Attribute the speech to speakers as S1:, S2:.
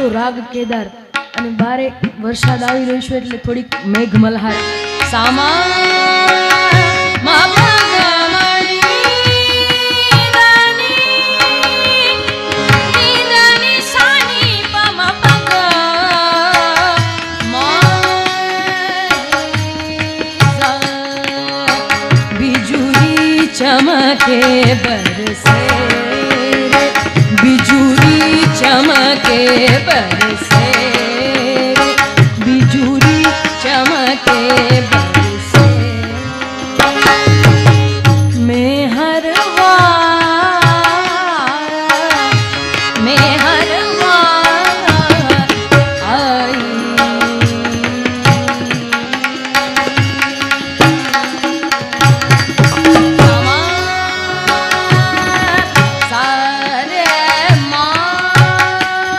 S1: આવ્યો રાગ કેદાર અને બારે વરસાદ આવી રહ્યો છે એટલે થોડીક મેઘ મલ્હાર સામા चमके बरसे बिजुली चमके बरसे